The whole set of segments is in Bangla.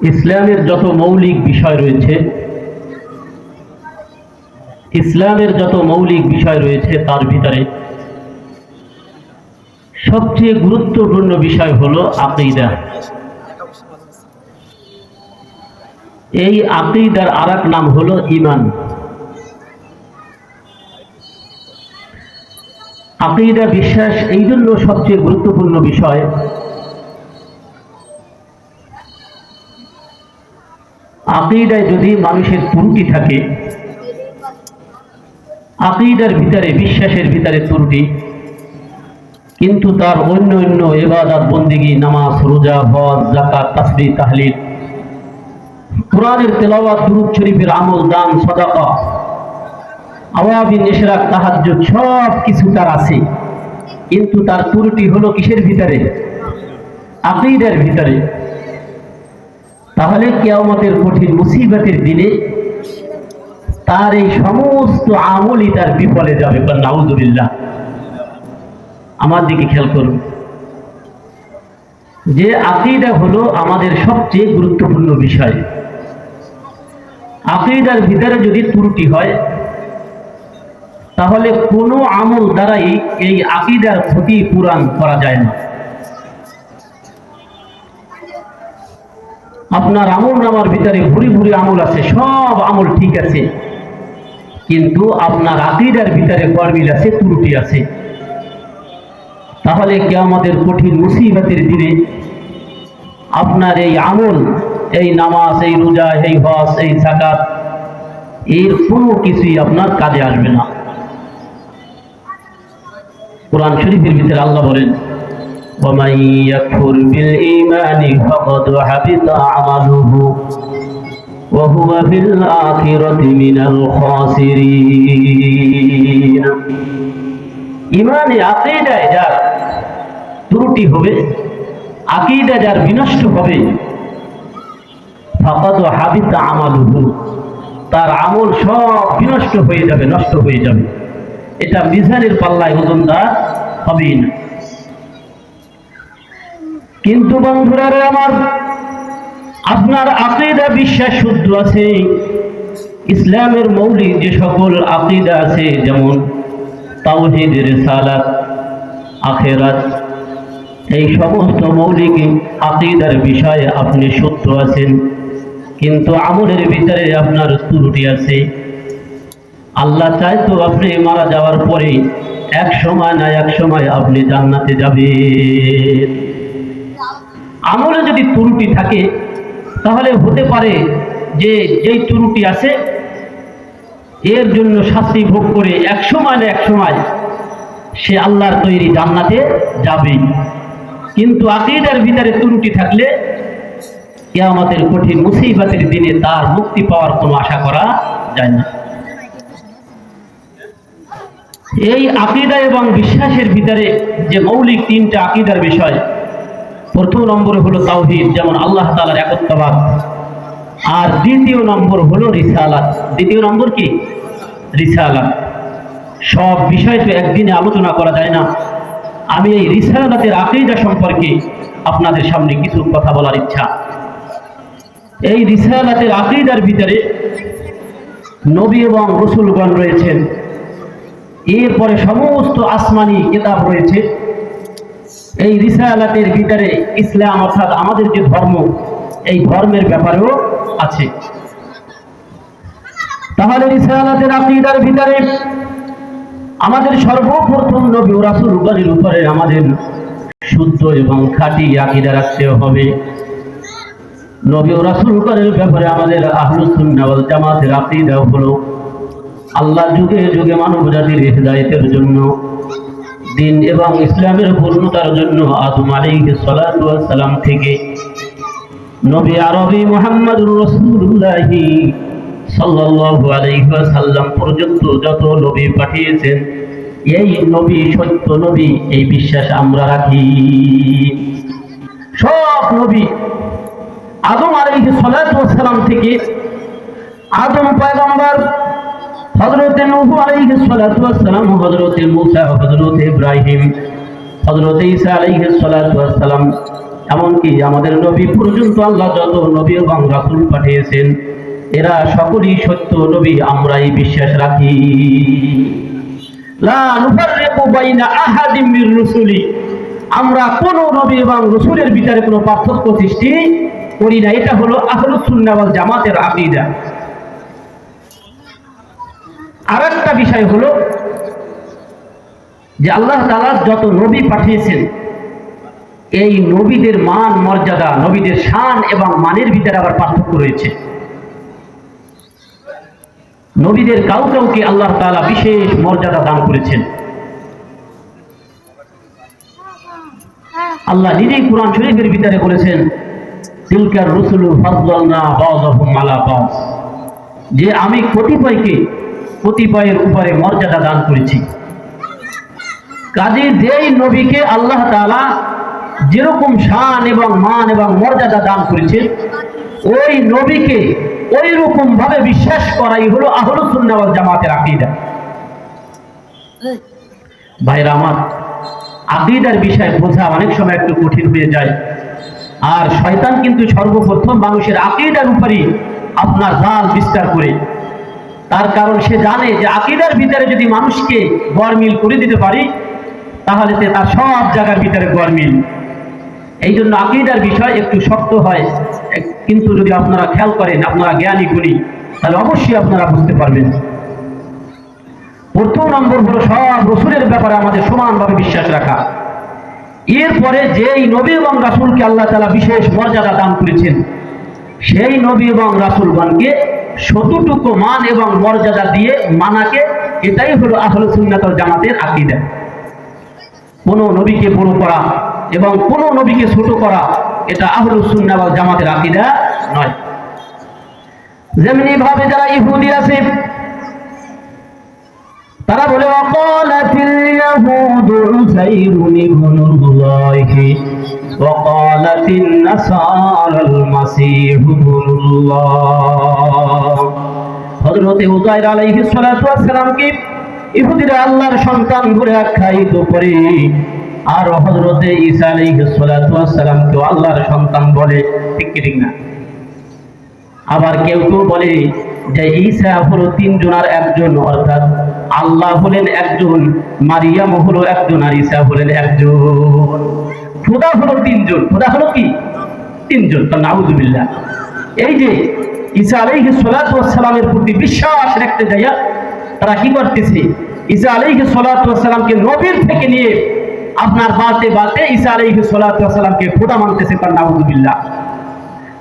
ইসলামের যত মৌলিক বিষয় রয়েছে তার ভিতরে সবচেয়ে গুরুত্বপূর্ণ বিষয় হলো আকীদা। এই আকীদার আরেক নাম হলো ঈমান। আকীদা বিশ্বাস এই জন্য সবচেয়ে গুরুত্বপূর্ণ বিষয়, আকীদায় যদি মানুষের ত্রুটি থাকে, আকীদার ভিতরে বিশ্বাসের ভিতরে ত্রুটি, কিন্তু তার অন্য অন্য ইবাদত বন্দেগী, নামাজ, রোজা, হজ, যাকাত, তাসবিহ, তাহলিল, কোরআনের তেলাওয়াত, দুরূদ শরীফের আমল, দান, সাদাকা, আওয়াবিন, ইশরাক, তাহাজ্জুদ সব কিছু তার আছে, কিন্তু তার ত্রুটি হলো কিসের ভিতরে? আকীদার ভিতরে। তাহলে কিয়ামতের কঠিন মুসিবতের দিনে তার এই সমস্ত আমলই তার বিফলে যাবে। নাউযুবিল্লাহ। আমার দিকে খেয়াল করুন, যে আকীদা হলো আমাদের সবচেয়ে গুরুত্বপূর্ণ বিষয়। আকীদার ভিতরে যদি ত্রুটি হয়, তাহলে কোনো আমল দ্বারাই এই আকীদার ক্ষতি পূরণ করা যায় না। আপনার আমল নামার ভিতরে ভুরি ভুরি আমল আছে, সব আমল ঠিক আছে, কিন্তু আপনার আকীদার ভিতরে গরমিল আছে, ত্রুটি আছে। তাহলে কিয়ামতের কঠিন মুসিবতের দিনে আপনার এই আমল, এই নামাজ, এই রোজা, এই হজ, এই যাকাত, এর কোনো কিছুই আপনার কাজে আসবে না। কোরআন শরীফের ভিতরে আল্লাহ বলেন, وَمَن يَكْفُرْ بِالْإِيمَانِ فَقَدْ حَبِطَ عَمَلُهُ وَهُوَ فِي الْآخِرَةِ مِنَ الْخَاسِرِينَ। ঈমানে, আকীদায় যার ত্রুটি হবে, আকীদা যার বিনষ্ট হবে, ফাকাদ হাবিতা আমালুহু, তার আমল সব বিনষ্ট হয়ে যাবে, নষ্ট হয়ে যাবে। এটা মিজানের পাল্লায় ওজনদার হবেই না। কিন্তু বন্ধুরা আমার, আপনার আকীদা বিশ্বাস শুদ্ধ আছে, ইসলামের মৌলিক যে সকল আকীদা আছে, যেমন তাওহীদ, রিসালাত, আখিরাত, এই সমস্ত মৌলিক আকীদার বিষয়ে আপনি সত্য আছেন, কিন্তু আমলের ভিতরে আপনার ত্রুটি আছে। আল্লাহ চায় তো আপনি মারা যাওয়ার পরে এক সময় না এক সময় আপনি জান্নাতে যাবেন। আমলে যদি ত্রুটি থাকে, তাহলে হতে পারে যে যেই ত্রুটি আছে এর জন্য শাস্তি ভোগ করে এক সময় না এক সময় সে আল্লাহর তৈরি জান্নাতে যাবে। কিন্তু আকীদার ভিতরে ত্রুটি থাকলে কিয়ামতের কঠিন মুসিবতের দিনে তার মুক্তি পাওয়ার কোনো আশা করা যায় না। এই আকীদা এবং বিশ্বাসের ভিতরে যে মৌলিক তিনটা আকীদার বিষয়, প্রথম নম্বরে হলো তাওহীদ, যেমন আল্লাহ তাআলার একত্ববাদ, আর দ্বিতীয় নম্বর হলো রিসালাত। দ্বিতীয় নম্বর কি? রিসালাত। সব বিষয় তো একদিনে আলোচনা করা যায় না। আমি এই রিসালাতের আকীদা সম্পর্কে আপনাদের সামনে কিছু কথা বলার ইচ্ছা। এই রিসালাতের আকীদার ভিতরে নবী এবং রাসূলগণ রয়েছেন, এরপরে সমস্ত আসমানি কিতাব রয়েছে। এই রিসালাতের ভিতরে ইসলাম অর্থাৎ আমাদের যে ধর্ম, এই ধর্মের ব্যাপারেও আছে। তাহলে রিসালাতের আকীদার ভিতরে আমাদের সর্বপ্রথম নবী ও রাসূলগণের উপরে আমাদের শুদ্ধ এবং খাঁটি আকীদা রাখতে হবে। নবী ও রাসূলগণের ব্যাপারে আমাদের আহলুস সুন্নাহ ওয়াল জামাতের আকীদা হলো, আল্লাহ যুগে যুগে মানব জাতির হিদায়াতের জন্য, দিন এবং ইসলামের পূর্ণতার জন্য আদম আলাইহিস সালাতু ওয়াস সালাম থেকে নবী আরবি মুহাম্মদুর রাসূলুল্লাহ সাল্লাল্লাহু আলাইহি ওয়াসাল্লাম পর্যন্ত যত নবী পাঠিয়েছেন, এই নবী সত্য নবী, এই বিশ্বাস আমরা রাখি। সব নবী আদম আলাইহিস সালাতু ওয়াস সালাম থেকে আদম পয়গম্বর, হযরতে নূহ আলাইহিস সালাতু ওয়াস সালাম, হযরতে মূসা, হযরতে ইব্রাহিম, হযরতে ঈসা আলাইহিস সালাতু ওয়াস সালাম, এমনকি আমাদের নবী পর্যন্ত আল্লাহ যত নবী এবং রাসূল পাঠিয়েছেন এরা সকলেই সত্য নবী, আমরাই বিশ্বাস রাখি। লা নুফাররিকু বাইনা আহাদিম মির রুসুলি, আমরা কোন নবী এবং রাসূলের ভিতরে কোনো পার্থক্য সৃষ্টি করি না। এটা হলো আহলুস সুন্নাহ ওয়াল জামাতের আকীদা। আরেকটা বিষয় হলো যে আল্লাহ তাআলা যত নবী পাঠিয়েছেন এই নবীদের মান মর্যাদা, নবীদের শান এবং মানের ভিতরে আবার পার্থক্য রয়েছে। নবীদের কাউকে আল্লাহ তাআলা বিশেষ মর্যাদা দান করেছেন। আল্লাহ নিজেই কুরআন শরীফের ভিতরে বলেছেন, তিলকার রুসুলু ফাদদালনা বা'দাহুম আলা বা'দ, যে আমি কতিপয়ের উপরে মর্যাদা দান করেছি। কাজে যেই নবীকে আল্লাহ তাআলা যেরকম শান এবং মান এবং মর্যাদা দান করেছেন ওই নবীকে ওই রকম ভাবে বিশ্বাস করাই হলো আহলুস সুন্নাহ ওয়াল জামাতের আকীদা। ভাইরা আমার, আকীদার বিষয় বোঝা অনেক সময় একটু কঠিন হয়ে যায়। আর শয়তান কিন্তু সর্বপ্রথম মানুষের আকীদার উপরই আপনার জাল বিস্তার করে। তার কারণ সে জানে যে আকীদার ভিতরে যদি মানুষকে গরমিল করে দিতে পারি তাহলে তার সব জায়গার ভিতরে গরমিল। এই জন্য আকীদার বিষয় একটু শক্ত হয়, কিন্তু যদি আপনারা খেয়াল করেন, আপনারা জ্ঞানী গুণী, তাহলে অবশ্যই আপনারা বুঝতে পারবেন। প্রথম নম্বর হলো সব রাসূলের ব্যাপারে আমাদের সমানভাবে বিশ্বাস রাখা। এরপরে যেই নবী এবং রাসূলকে আল্লাহ তাআলা বিশেষ মর্যাদা দান করেছেন সেই নবী এবং রাসূলগণকে শতটুকু মান এবং মর্যাদা দিয়ে মানাকে, এটাই হলো আহলুস সুন্নাহ ওয়াল জামাতের আকীদা। কোন নবীকে বড় করা এবং কোন নবীকে ছোট করা এটা আহলুস সুন্নাহ ওয়াল জামাতের আকীদা নয়। যেমনি ভাবে যারা ইহুদি আছে তারা বলে ওয়াকালাতিল ইয়াহুদু উযাইরুন ইবনুল্লাহি ওয়াকালাতিন নাসারাল মাসীহু ইবনুল্লাহ। হযরত উযাইর আলাইহিস সালাতু ওয়াস সালামকে ইহুদিরা আল্লাহর সন্তান বলে আখ্যায়িত করে, আর হযরত ঈসা আলাইহিস সালাতু ওয়াস সালামকে আল্লাহর সন্তান বলে। ঠিক না? আবার কেউ বলে যে ঈসা হলো তিনজনের একজন, অর্থাৎ আল্লাহ হলেন একজন, মারিয়াম হলো একজন, আর ঈসা হলেন একজন। খোদা হলো তিনজন। খোদা হলো কি? তিনজন। তো নাউযুবিল্লাহ। এই যে ঈসা আলাইহিস সালাতু ওয়াস সালামের প্রতি বিশ্বাস রাখতে যাইয়া তারা কি করতেছে? ঈসা আলাইহিস সালাতু ওয়াস সালামকে নবীর থেকে নিয়ে আপনার বাতে ঈসা আলাইহিস সালাতু ওয়াস সালামকে খোদা মানতেছে। নাউযুবিল্লাহ।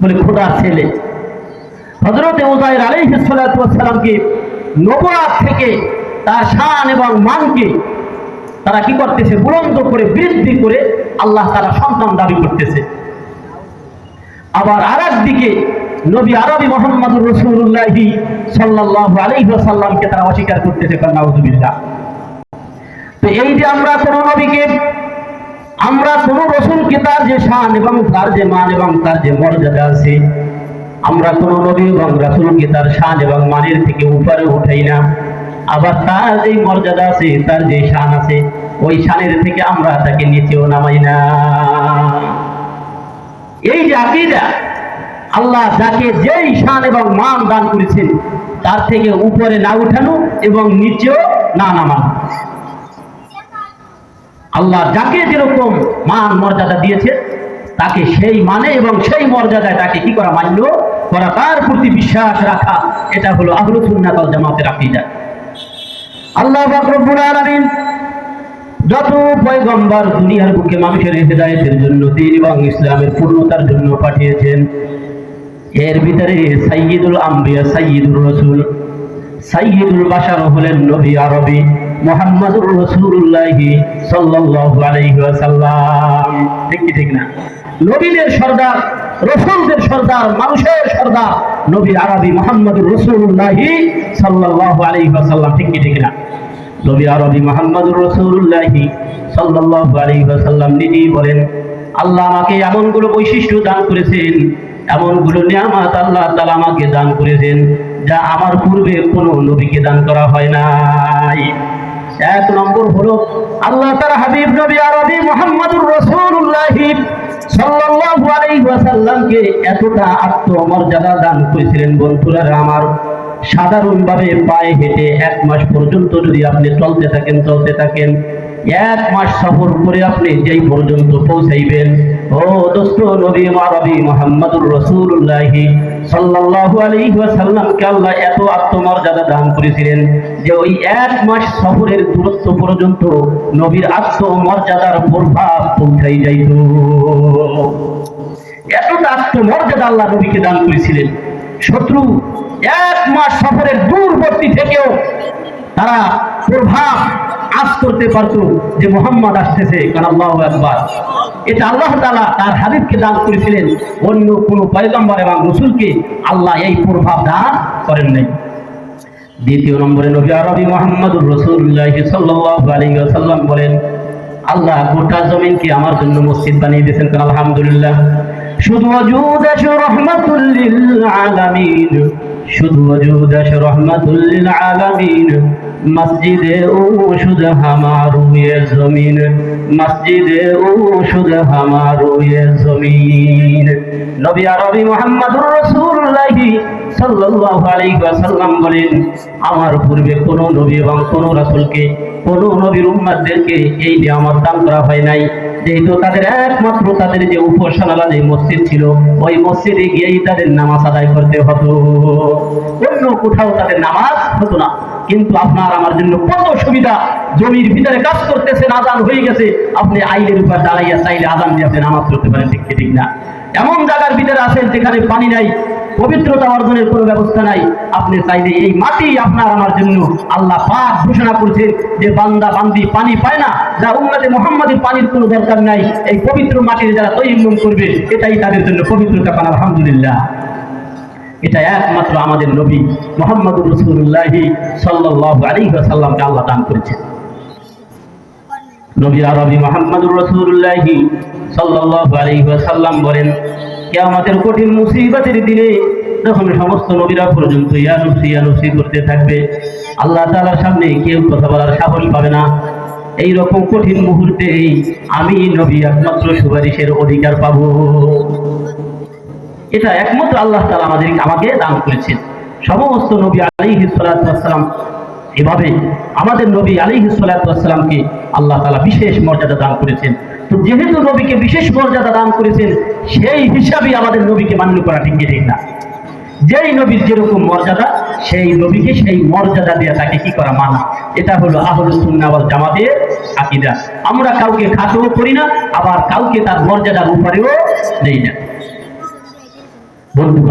বলে খোদার ছেলে। হযরত উযাইর আলাইহিস সালাতু ওয়াস সালামকে নবুয়ত থেকে তার শান এবং মানকে তারা কি করতেছে? বুলন্দ করে, বৃদ্ধি করে আল্লাহ তাআলা সন্তান দাবি করতেছে। আবার আরেকদিকে নবী আরবি মুহাম্মদুর রাসূলুল্লাহ সাল্লাল্লাহু আলাইহি ওয়াসাল্লামকে তারা অস্বীকার করতেছে। নাউযুবিল্লাহ। তো এই যে আমরা কোন নবীকে, আমরা কোন রাসূলকে তার যে শান এবং তার যে মান এবং তার যে মর্যাদা আছে, আমরা কোন নবী এবং রাসূলকে তার শান এবং মানের থেকে উপরে উঠাই না। আবার তার যে মর্যাদা আছে, তার যে শান আছে, ওই শানের থেকে আমরা তাকে নিচেও নামাই না। এই যে আকীদা, আল্লাহ যাকে যেই শান এবং মান দান করেছেন তার থেকে উপরে না উঠানো এবং নিচেও না নামানো। আল্লাহ যাকে যেরকম মান মর্যাদা দিয়েছে তাকে সেই মানে এবং সেই মর্যাদায় তাকে কি করা? মান্য করা, তার প্রতি বিশ্বাস রাখা। এটা হলো আহলুস সুন্নাহ ওয়াল জামাতের আকীদা। আল্লাহ পাক রব্বুল আলামিন যত পয়গম্বর দুনিয়ার বুকে মানুষের হেদায়েতের জন্য, দ্বীন এবং ইসলামের পূর্ণতার জন্য পাঠিয়েছেন, এর ভিতরে সাইয়্যিদুল আম্বিয়া, সাইয়্যিদুর রাসূল, সাইয়্যিদুল বাশার হলেন নবী আরবি মুহাম্মদুর রাসূলুল্লাহ সাল্লাল্লাহু আলাইহি ওয়াসাল্লাম। ঠিক না? নবীদের সরদার, রাসূলদের সরদার, মানুষের সরদার নবী আরবি মুহাম্মদুর রাসূলুল্লাহ সাল্লাল্লাহু আলাইহি ওয়াসাল্লাম। ঠিক না? নবী আরবি মুহাম্মদুর রাসূলুল্লাহ সাল্লাল্লাহু আলাইহি ওয়াসাল্লাম নিজেই বলেন, আল্লাহ আমাকে এমনগুলো বৈশিষ্ট্য দান করেছেন, এমনগুলো নিয়ামত আল্লাহ তাআলা আমাকে দান করেছেন যা আমার পূর্বে কোনো নবীকে দান করা হয় নাই। এক নম্বর হলো আল্লাহ তাআলা হাবিব নবী আরবি মুহাম্মদুর রাসূলুল্লাহ সাল্লাল্লাহু আলাইহি ওয়াসাল্লামকে এতটা আত্মমর্যাদা দান করেছিলেন বন্ধুরা আমার, সাধারণভাবে পায়ে হেঁটে 1 মাস পর্যন্ত যদি আপনি চলতে থাকেন 1 মাস সফর করে আপনি যেই পর্যন্ত পৌঁছাইবেন, ও দোস্ত নবী আরবি মুহাম্মদুর রাসূলুল্লাহ সাল্লাল্লাহু আলাইহি ওয়াসাল্লামকে আল্লাহ এত আত্মমর্যাদা দান করেছিলেন যে ওই 1 মাস সফরের দূরত্ব পর্যন্ত নবীর আত্মমর্যাদার প্রভাব পৌঁছাই যাইত। এতটা আত্মমর্যাদা আল্লাহ নবীকে দান করেছিলেন, শত্রু 1 মাস সফরের দূরবর্তী থেকেও তারা প্রভাব আজ করতে পারতো যে মুহাম্মদ আসতেছে, কারণ আল্লাহু আকবার। এটা আল্লাহ তাআলা তার হাবিবকে দান করেছিলেন, অন্য কোনো পয়গম্বর এবং রাসূলকে আল্লাহ এই প্রভাব দান করেন নাই। দ্বিতীয় নম্বরে নবী আরবি মুহাম্মদুর রাসূলুল্লাহ সাল্লাল্লাহু আলাইহি ওয়াসাল্লাম বলেন, আল্লাহ গোটা জমিনকে আমার জন্য মসজিদ বানিয়ে দিয়েছেন, কারণ আলহামদুলিল্লাহ। শুধু ওজুদ আছে রহমাতুল লিল আলামিন, শুধু ওজুদ আছে রহমাতুল লিল আলামিন, মসজিদে ও শুধু হামারু ये জমিন, মসজিদে ও শুধু হামারু ये জমিন। নবী আরবি মুহাম্মদুর রাসূলুল্লাহ সাল্লাল্লাহু আলাইহি ওয়াসাল্লাম বলেন, আমার পূর্বে কোন নবী এবং কোন রাসূলকে, কোন নবীর উম্মতদেরকে এই নিয়ামত দান করা হয় নাই, যেহেতু তাদের একমাত্র তাদের যে উপাসনালয় মসজিদ ছিল, ওই মসজিদে গিয়েই তাদের নামাজ আদায় করতে হতো, অন্য কোথাও তাদের নামাজ হতো না। কিন্তু আপনার আমার জন্য কত সুবিধা, জমির ভিতরে কাজ করতেছেন, আজান হয়ে গেছে, আপনি আইলের উপর দাঁড়াইয়া চাইলে আজান দিয়ে আপনি নামাজ পড়তে পারেন, ঠিক না? এমন জায়গার ভিতরে আছেন যেখানে পানি নাই, পবিত্রতা অর্জনের কোনো ব্যবস্থা নাই, আপনি চাইলে এই মাটি আপনার আমার জন্য আল্লাহ পাক ঘোষণা করেছেন যে বান্দা বান্দি পানি পায় না, যা উম্মতে মুহাম্মাদের পানির কোনো দরকার নাই, এই পবিত্র মাটির যারা তায়াম্মুম করবে এটাই তাদের জন্য পবিত্রতা পান। আলহামদুলিল্লাহ, এটা একমাত্র আমাদের নবী মুহাম্মদুর রাসূলুল্লাহ সাল্লাল্লাহু আলাইহি ওয়াসাল্লামকে আল্লাহ দান করেছেন। নবী আরবি মুহাম্মদুর রাসূলুল্লাহ সাল্লাল্লাহু আলাইহি ওয়াসাল্লাম বলেন, কিয়ামতের কঠিন মুসিবতের দিনে যখন সমস্ত নবীরা পর্যন্ত ইয়া নফসি করতে থাকবে, আল্লাহ তাআলার সামনে কেউ কথা বলার সাহস পাবে না। এই রকম কঠিন মুহূর্তে আমি নবী একমাত্র সুপারিশের অধিকার পাবো। এটা একমাত্র আল্লাহ তাআলা আমাকে দান করেছেন। সমস্ত নবী আলাইহিস সালাতু ওয়াস সালাম এভাবে আমাদের নবী আলাইহিস সালাতু ওয়াস সালামকে আল্লাহ তাআলা বিশেষ মর্যাদা দান করেছেন। তো যেহেতু নবীকে বিশেষ মর্যাদা দান করেছেন, সেই হিসাবে আমাদের নবীকে মান্য করা ঠিক না। যেই নবীর যেরকম মর্যাদা, সেই নবীকে সেই মর্যাদা দিয়ে তাকে কি করা, মানা। এটা হলো আহলুস সুন্নাহ ওয়াল জামাতের আকীদা। আমরা কাউকে খাটো করি না, আবার কাউকে তার মর্যাদার উপরেও নেই না। বন্ধু